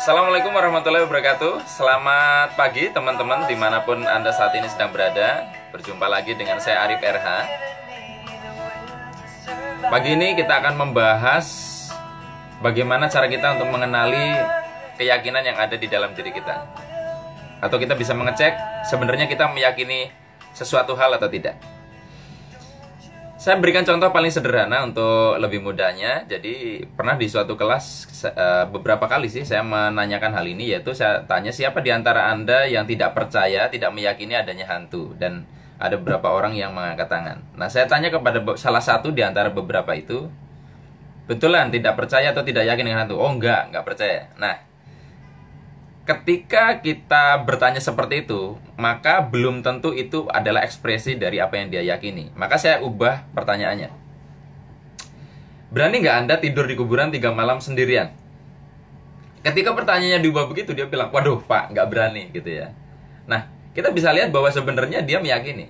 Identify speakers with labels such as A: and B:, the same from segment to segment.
A: Assalamualaikum warahmatullahi wabarakatuh. Selamat pagi teman-teman dimanapun Anda saat ini sedang berada. Berjumpa lagi dengan saya Arif RH. Pagi ini kita akan membahas bagaimana cara kita untuk mengenali keyakinan yang ada di dalam diri kita. Atau kita bisa mengecek sebenarnya kita meyakini sesuatu hal atau tidak. Saya berikan contoh paling sederhana untuk lebih mudahnya. Jadi pernah di suatu kelas beberapa kali sih saya menanyakan hal ini, yaitu saya tanya siapa di antara Anda yang tidak percaya, tidak meyakini adanya hantu, dan ada beberapa orang yang mengangkat tangan. Nah, saya tanya kepada salah satu di antara beberapa itu, betulan tidak percaya atau tidak yakin dengan hantu? Oh enggak percaya. Nah, ketika kita bertanya seperti itu, maka belum tentu itu adalah ekspresi dari apa yang dia yakini. Maka saya ubah pertanyaannya. Berani nggak Anda tidur di kuburan 3 malam sendirian? Ketika pertanyaannya diubah begitu, dia bilang, waduh Pak, nggak berani gitu ya. Nah, kita bisa lihat bahwa sebenarnya dia meyakini.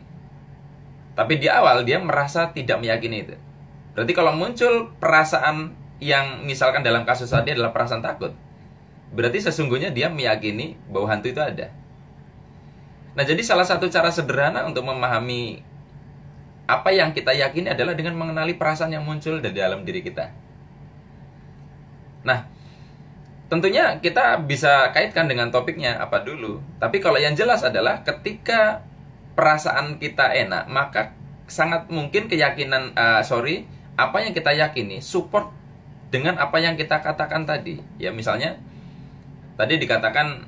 A: Tapi di awal dia merasa tidak meyakini itu. Berarti kalau muncul perasaan yang misalkan dalam kasus tadi adalah perasaan takut, berarti sesungguhnya dia meyakini bahwa hantu itu ada. Nah, jadi salah satu cara sederhana untuk memahami apa yang kita yakini adalah dengan mengenali perasaan yang muncul dari dalam diri kita. Nah, tentunya kita bisa kaitkan dengan topiknya apa dulu. Tapi kalau yang jelas adalah ketika perasaan kita enak, maka sangat mungkin keyakinan, apa yang kita yakini support dengan apa yang kita katakan tadi. Ya, misalnya tadi dikatakan,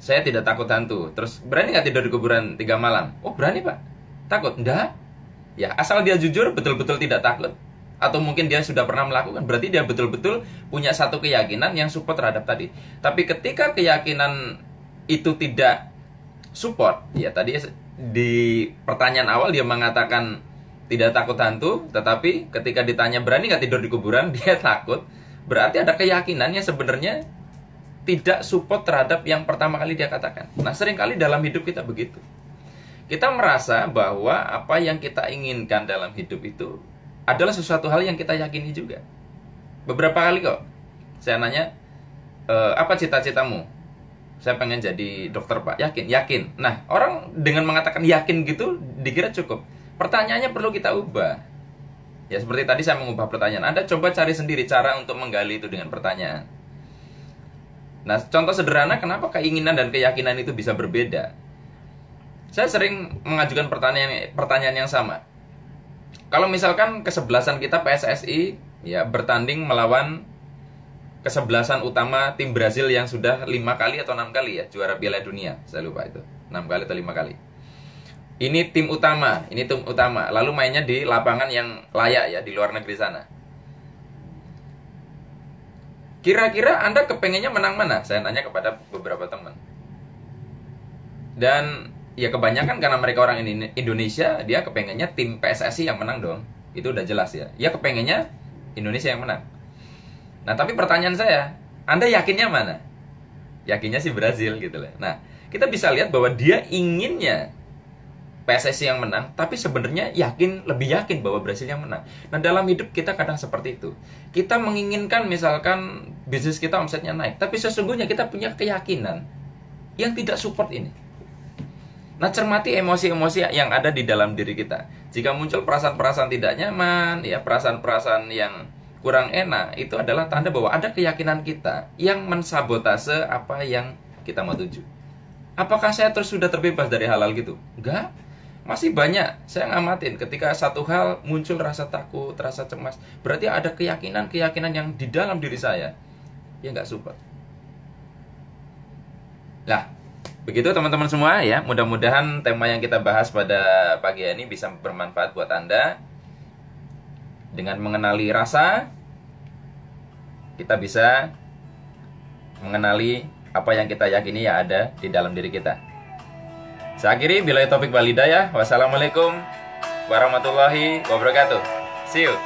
A: saya tidak takut hantu. Terus, berani nggak tidur di kuburan 3 malam? Oh, berani Pak. Takut? Enggak. Ya, asal dia jujur, betul-betul tidak takut. Atau mungkin dia sudah pernah melakukan. Berarti dia betul-betul punya satu keyakinan yang support terhadap tadi. Tapi ketika keyakinan itu tidak support, ya tadi di pertanyaan awal dia mengatakan tidak takut hantu. Tetapi ketika ditanya berani nggak tidur di kuburan, dia takut. Berarti ada keyakinan yang sebenarnya tidak support terhadap yang pertama kali dia katakan. Nah, seringkali dalam hidup kita begitu. Kita merasa bahwa apa yang kita inginkan dalam hidup itu adalah sesuatu hal yang kita yakini juga. Beberapa kali kok saya nanya, apa cita-citamu? Saya pengen jadi dokter Pak. Yakin. Nah, orang dengan mengatakan yakin gitu dikira cukup. Pertanyaannya perlu kita ubah. Ya, seperti tadi saya mengubah pertanyaan. Anda coba cari sendiri cara untuk menggali itu dengan pertanyaan. Nah, contoh sederhana kenapa keinginan dan keyakinan itu bisa berbeda. Saya sering mengajukan pertanyaan yang sama. Kalau misalkan kesebelasan kita PSSI ya bertanding melawan kesebelasan utama tim Brazil yang sudah 5 kali atau 6 kali ya juara Piala Dunia, saya lupa itu 6 kali atau 5 kali. Ini tim utama, lalu mainnya di lapangan yang layak ya di luar negeri sana. Kira-kira Anda kepengennya menang mana? Saya nanya kepada beberapa teman. Dan ya kebanyakan karena mereka orang Indonesia, dia kepengennya tim PSSI yang menang dong. Itu udah jelas ya. Ya kepengennya Indonesia yang menang. Nah, tapi pertanyaan saya, Anda yakinnya mana? Yakinnya sih Brazil gitu lah. Nah, kita bisa lihat bahwa dia inginnya PSSI yang menang, tapi sebenarnya lebih yakin bahwa Brasil yang menang. Nah, dalam hidup kita kadang seperti itu. Kita menginginkan misalkan bisnis kita omsetnya naik, tapi sesungguhnya kita punya keyakinan yang tidak support ini. Nah, cermati emosi-emosi yang ada di dalam diri kita. Jika muncul perasaan-perasaan tidak nyaman, ya perasaan-perasaan yang kurang enak, itu adalah tanda bahwa ada keyakinan kita yang mensabotase apa yang kita mau tuju. Apakah saya terus sudah terbebas dari hal-hal gitu? Enggak. Masih banyak saya ngamatin ketika satu hal muncul rasa takut, rasa cemas, berarti ada keyakinan yang di dalam diri saya yang nggak support. Nah, begitu teman-teman semua ya. Mudah-mudahan tema yang kita bahas pada pagi ini bisa bermanfaat buat Anda. Dengan mengenali rasa, kita bisa mengenali apa yang kita yakini yang ada di dalam diri kita. Saya akhiri, billahi taufik wal hidayah. Wassalamualaikum warahmatullahi wabarakatuh. See you.